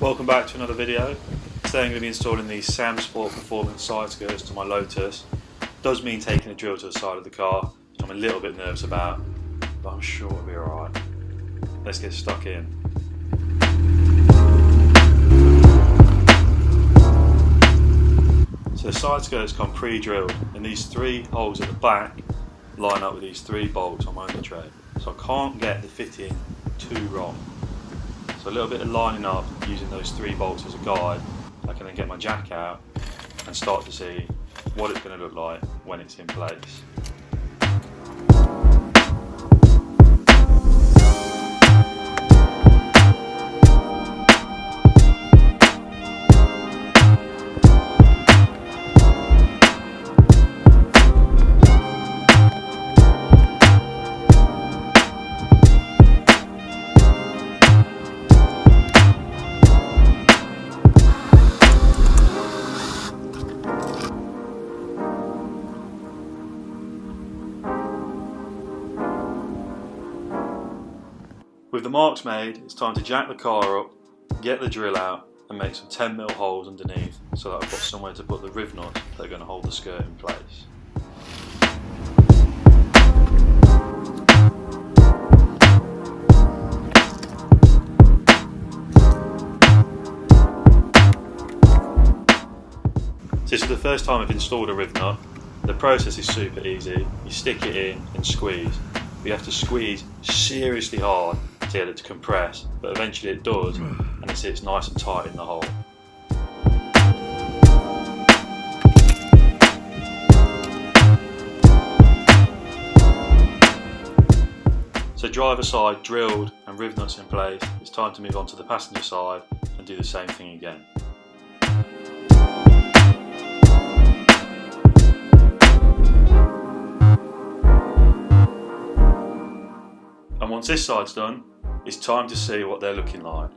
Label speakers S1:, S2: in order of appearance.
S1: Welcome back to another video. Today I'm going to be installing these Samsport Performance side skirts to my Lotus. Does mean taking a drill to the side of the car, which I'm a little bit nervous about, but I'm sure it'll be alright. Let's get stuck in. So the side skirts come pre-drilled, and these three holes at the back line up with these three bolts on my under tray. So I can't get the fitting too wrong. So a little bit of lining up using those three bolts as a guide, I can then get my jack out and start to see what it's going to look like when it's in place. With the marks made, it's time to jack the car up, get the drill out and make some 10mm holes underneath so that I've got somewhere to put the riv nuts that are going to hold the skirt in place. This is the first time I've installed a riv nut. The process is super easy. You stick it in and squeeze. You have to squeeze seriously hard to get it to compress, but eventually it does and it sits nice and tight in the hole. So driver side drilled and riv nuts in place, it's time to move on to the passenger side and do the same thing again. And once this side's done, it's time to see what they're looking like.